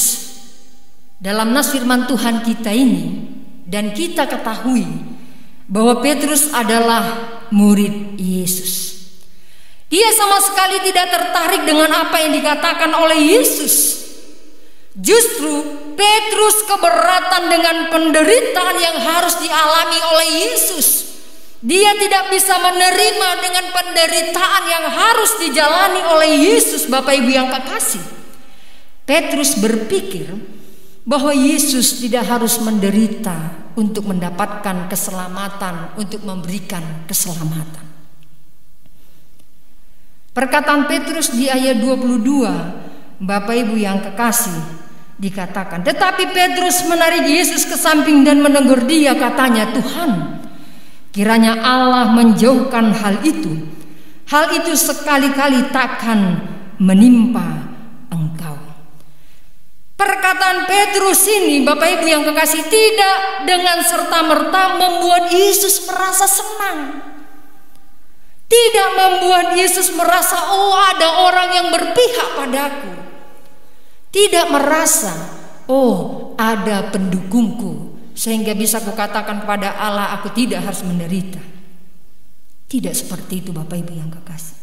dalam nas firman Tuhan kita ini, dan kita ketahui bahwa Petrus adalah murid Yesus. Dia sama sekali tidak tertarik dengan apa yang dikatakan oleh Yesus. Justru Petrus keberatan dengan penderitaan yang harus dialami oleh Yesus. Dia tidak bisa menerima dengan penderitaan yang harus dijalani oleh Yesus. Bapak Ibu yang kekasih, Petrus berpikir bahwa Yesus tidak harus menderita untuk mendapatkan keselamatan, untuk memberikan keselamatan. Perkataan Petrus di ayat 22, Bapak Ibu yang kekasih, dikatakan, tetapi Petrus menarik Yesus ke samping dan menegur dia, katanya, Tuhan, kiranya Allah menjauhkan hal itu. Hal itu sekali-kali takkan menimpa engkau. Perkataan Petrus ini, Bapak Ibu yang kekasih, tidak dengan serta-merta membuat Yesus merasa senang. Tidak membuat Yesus merasa, oh ada orang yang berpihak padaku. Tidak merasa, oh ada pendukungku, sehingga bisa kukatakan kepada Allah, aku tidak harus menderita. Tidak seperti itu Bapak Ibu yang kekasih.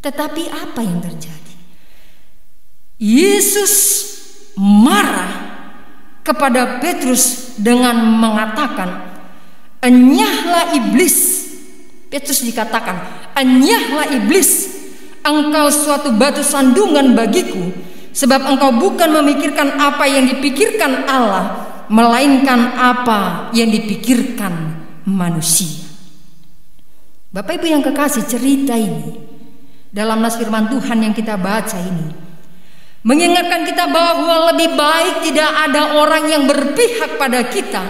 Tetapi apa yang terjadi? Yesus marah kepada Petrus dengan mengatakan, enyahlah iblis. Petrus dikatakan, enyahlah iblis, engkau suatu batu sandungan bagiku, sebab engkau bukan memikirkan apa yang dipikirkan Allah, melainkan apa yang dipikirkan manusia. Bapak Ibu yang kekasih, cerita ini dalam nas firman Tuhan yang kita baca ini mengingatkan kita bahwa lebih baik tidak ada orang yang berpihak pada kita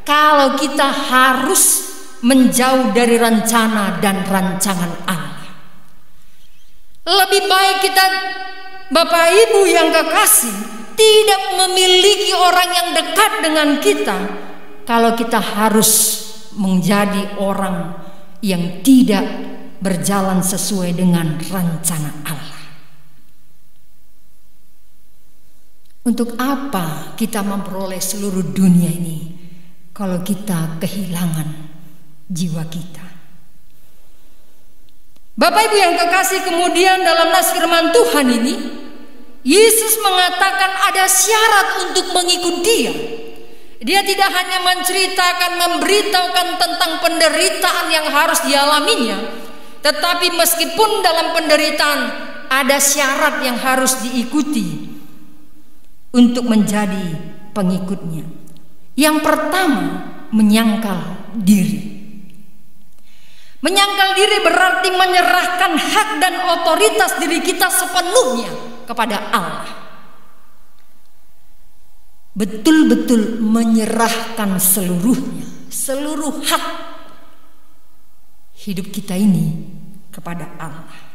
kalau kita harus menjauh dari rencana dan rancangan Allah. Lebih baik kita, Bapak Ibu yang kekasih, tidak memiliki orang yang dekat dengan kita kalau kita harus menjadi orang yang tidak berjalan sesuai dengan rencana Allah. Untuk apa kita memperoleh seluruh dunia ini kalau kita kehilangan jiwa kita? Bapak Ibu yang kekasih, kemudian dalam nas firman Tuhan ini Yesus mengatakan ada syarat untuk mengikut Dia. Dia tidak hanya menceritakan, memberitahukan tentang penderitaan yang harus dialaminya, tetapi meskipun dalam penderitaan ada syarat yang harus diikuti untuk menjadi pengikutnya. Yang pertama, menyangkal diri. Menyangkal diri berarti menyerahkan hak dan otoritas diri kita sepenuhnya kepada Allah. Betul-betul menyerahkan seluruhnya, seluruh hak hidup kita ini kepada Allah.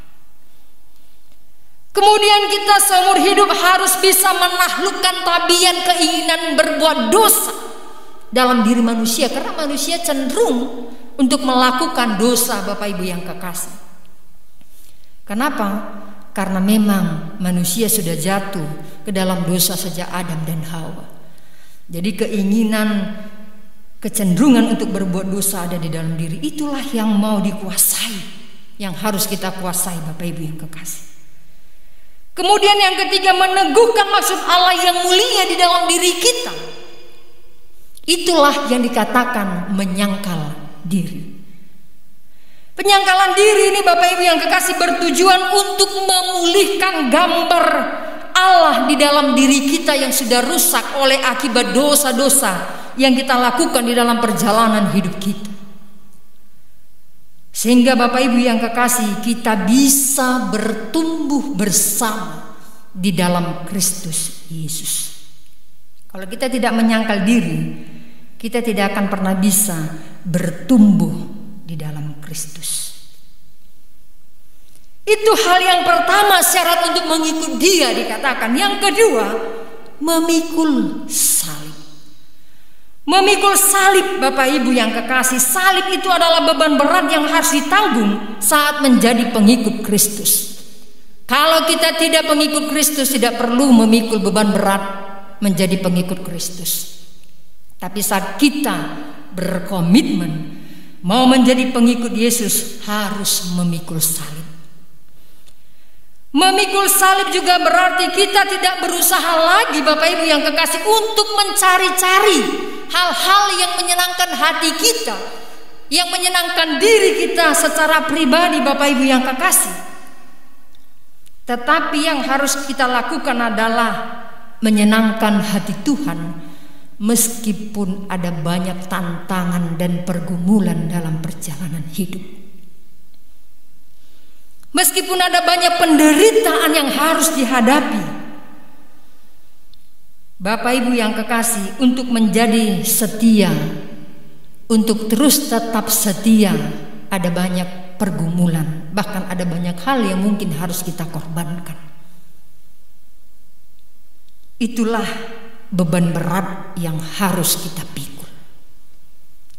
Kemudian kita seumur hidup harus bisa menaklukkan tabiat keinginan berbuat dosa dalam diri manusia, karena manusia cenderung untuk melakukan dosa, Bapak Ibu yang kekasih. Kenapa? Karena memang manusia sudah jatuh ke dalam dosa sejak Adam dan Hawa. Jadi keinginan, kecenderungan untuk berbuat dosa ada di dalam diri. Itulah yang mau dikuasai, yang harus kita kuasai, Bapak Ibu yang kekasih. Kemudian yang ketiga, meneguhkan maksud Allah yang mulia di dalam diri kita. Itulah yang dikatakan menyangkal diri. Penyangkalan diri ini, Bapak Ibu yang kekasih, bertujuan untuk memulihkan gambar Allah di dalam diri kita yang sudah rusak oleh akibat dosa-dosa yang kita lakukan di dalam perjalanan hidup kita. Sehingga Bapak Ibu yang kekasih, kita bisa bertumbuh bersama di dalam Kristus Yesus. Kalau kita tidak menyangkal diri, kita tidak akan pernah bisa bertumbuh di dalam Kristus. Itu hal yang pertama, syarat untuk mengikut Dia dikatakan. Yang kedua, memikul salib. Memikul salib, Bapak Ibu yang kekasih, salib itu adalah beban berat yang harus ditanggung saat menjadi pengikut Kristus. Kalau kita tidak pengikut Kristus, tidak perlu memikul beban berat menjadi pengikut Kristus. Tapi saat kita berkomitmen mau menjadi pengikut Yesus, harus memikul salib. Memikul salib juga berarti kita tidak berusaha lagi, Bapak Ibu yang kekasih, untuk mencari-cari hal-hal yang menyenangkan hati kita, yang menyenangkan diri kita secara pribadi, Bapak Ibu yang kekasih. Tetapi yang harus kita lakukan adalah menyenangkan hati Tuhan, meskipun ada banyak tantangan dan pergumulan dalam perjalanan hidup. Meskipun ada banyak penderitaan yang harus dihadapi, Bapak Ibu yang kekasih, untuk menjadi setia, untuk terus tetap setia, ada banyak pergumulan, bahkan ada banyak hal yang mungkin harus kita korbankan. Itulah beban berat yang harus kita pikul.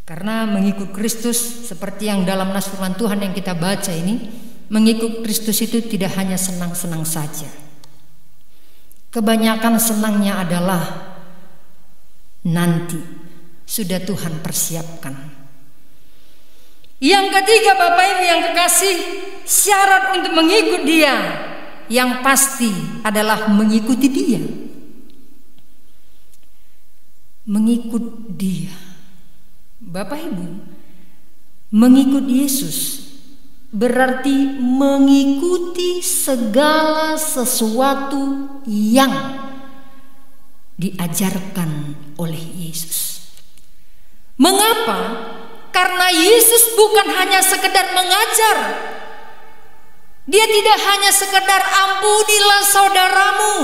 Karena mengikut Kristus, seperti yang dalam nas firman Tuhan yang kita baca ini, mengikut Kristus itu tidak hanya senang-senang saja. Kebanyakan senangnya adalah nanti sudah Tuhan persiapkan. Yang ketiga, Bapak Ibu yang kekasih, syarat untuk mengikut Dia yang pasti adalah mengikuti Dia. Mengikut Dia, Bapak Ibu, mengikut Yesus berarti mengikuti segala sesuatu yang diajarkan oleh Yesus. Mengapa? Karena Yesus bukan hanya sekedar mengajar. Dia tidak hanya sekedar ampunilah saudaramu,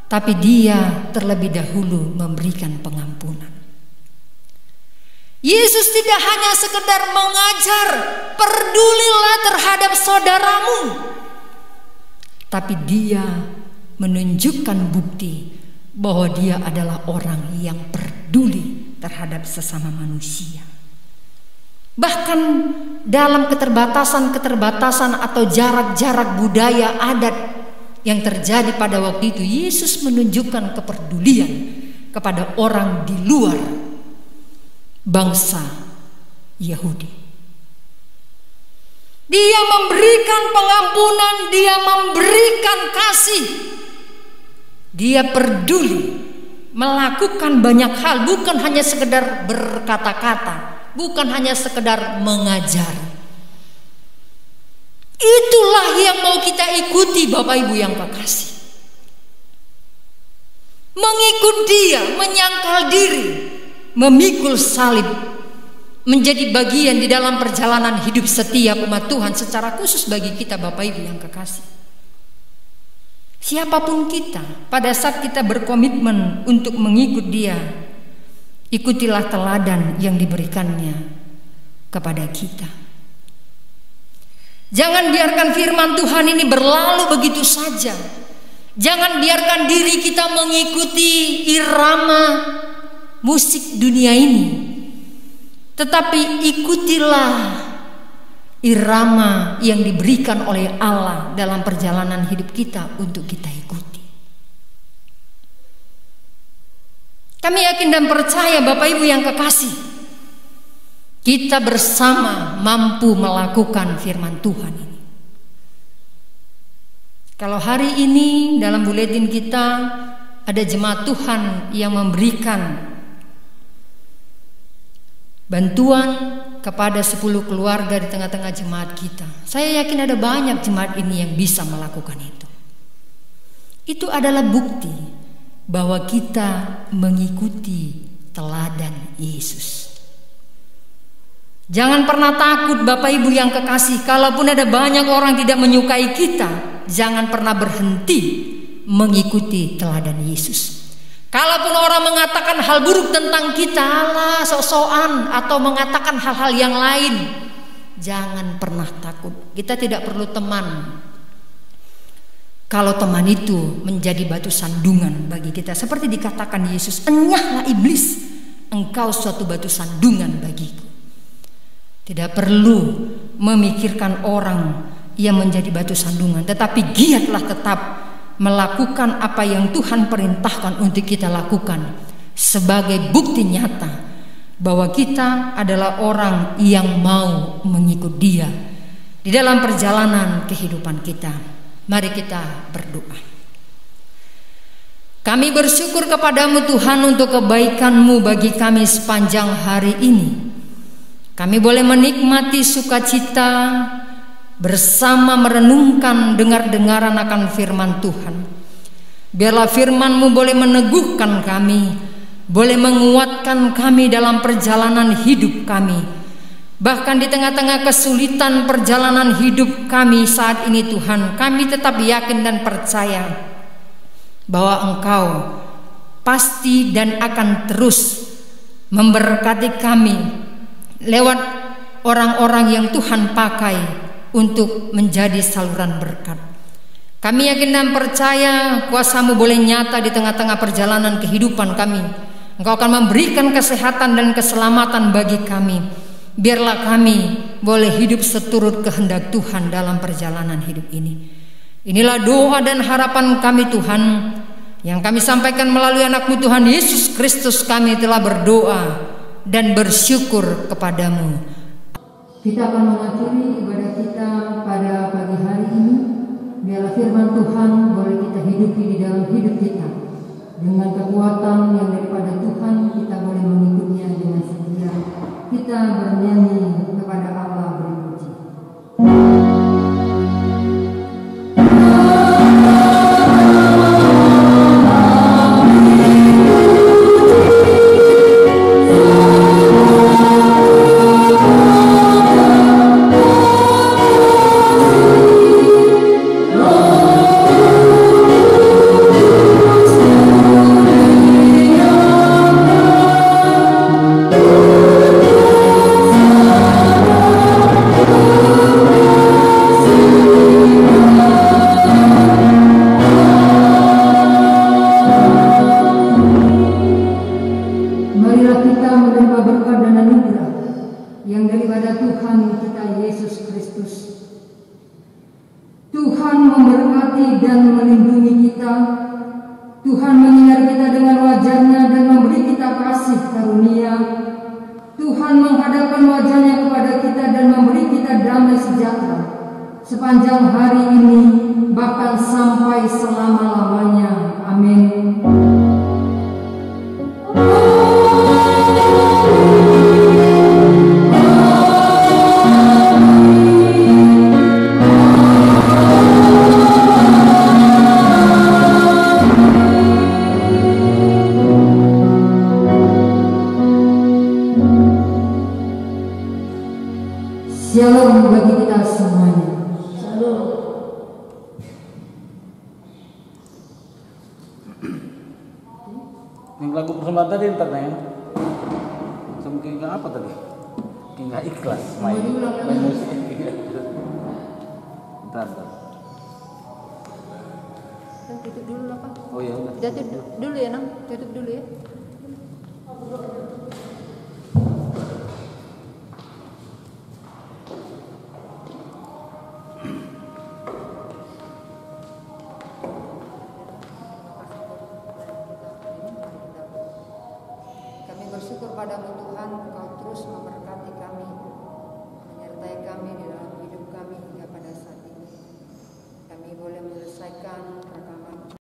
tapi Dia terlebih dahulu memberikan pengampunan. Yesus tidak hanya sekedar mengajar, pedulilah terhadap saudaramu, tapi Dia menunjukkan bukti bahwa Dia adalah orang yang peduli terhadap sesama manusia. Bahkan dalam keterbatasan atau jarak-jarak budaya adat yang terjadi pada waktu itu, Yesus menunjukkan kepedulian kepada orang di luar bangsa Yahudi. Dia memberikan pengampunan, Dia memberikan kasih, Dia peduli melakukan banyak hal, bukan hanya sekedar berkata-kata, bukan hanya sekedar mengajar. Itulah yang mau kita ikuti, Bapak Ibu yang kekasih. Mengikut Dia, menyangkal diri, memikul salib, menjadi bagian di dalam perjalanan hidup setiap umat Tuhan, secara khusus bagi kita, Bapak Ibu yang kekasih. Siapapun kita, pada saat kita berkomitmen untuk mengikut Dia, ikutilah teladan yang diberikannya kepada kita. Jangan biarkan firman Tuhan ini berlalu begitu saja. Jangan biarkan diri kita mengikuti irama musik dunia ini, tetapi ikutilah irama yang diberikan oleh Allah dalam perjalanan hidup kita untuk kita ikuti. Kami yakin dan percaya, Bapak Ibu yang kekasih, kita bersama mampu melakukan firman Tuhan ini. Kalau hari ini dalam buletin kita ada jemaat Tuhan yang memberikan bantuan kepada 10 keluarga di tengah-tengah jemaat kita, saya yakin ada banyak jemaat ini yang bisa melakukan itu. Itu adalah bukti bahwa kita mengikuti teladan Yesus. Jangan pernah takut, Bapak Ibu yang kekasih, kalaupun ada banyak orang tidak menyukai kita, jangan pernah berhenti mengikuti teladan Yesus. Kalaupun orang mengatakan hal buruk tentang kita, alah sok-sokan, atau mengatakan hal-hal yang lain, jangan pernah takut. Kita tidak perlu teman kalau teman itu menjadi batu sandungan bagi kita. Seperti dikatakan Yesus, enyahlah iblis, engkau suatu batu sandungan bagiku. Tidak perlu memikirkan orang yang menjadi batu sandungan, tetapi giatlah tetap melakukan apa yang Tuhan perintahkan untuk kita lakukan, sebagai bukti nyata bahwa kita adalah orang yang mau mengikut Dia di dalam perjalanan kehidupan kita. Mari kita berdoa. Kami bersyukur kepadamu Tuhan untuk kebaikan-Mu bagi kami sepanjang hari ini. Kami boleh menikmati sukacita bersama merenungkan dengar-dengaran akan firman Tuhan. Biarlah firman-Mu boleh meneguhkan kami, boleh menguatkan kami dalam perjalanan hidup kami. Bahkan di tengah-tengah kesulitan perjalanan hidup kami saat ini Tuhan, kami tetap yakin dan percaya bahwa Engkau pasti dan akan terus memberkati kami lewat orang-orang yang Tuhan pakai untuk menjadi saluran berkat. Kami yakin dan percaya kuasa-Mu boleh nyata di tengah-tengah perjalanan kehidupan kami. Engkau akan memberikan kesehatan dan keselamatan bagi kami. Biarlah kami boleh hidup seturut kehendak Tuhan dalam perjalanan hidup ini. Inilah doa dan harapan kami Tuhan, yang kami sampaikan melalui anak-Mu Tuhan Yesus Kristus. Kami telah berdoa dan bersyukur kepadamu. Kita akan mengakhiri ibadah kita pada pagi hari ini. Biarlah firman Tuhan boleh kita hidupi di dalam hidup kita. Dengan kekuatan yang daripada Tuhan, kita boleh mengikutnya dengan setia. Kita bernyanyi kepada Allah berpuji. Sepanjang hari ini, bahkan sampai selama-lamanya. Amin. Shalom bagi kita semuanya. Yang lagu persembahan tadi ntar ya. Mungkin apa tadi? Nggak ikhlas main musik. Ntar. Tutup dulu lah Pak. Oh ya udah. Tutup dulu ya Nang. Tutup dulu ya. Bersyukur padamu Tuhan, Engkau terus memberkati kami, menyertai kami di dalam hidup kami hingga pada saat ini. Kami boleh menyelesaikan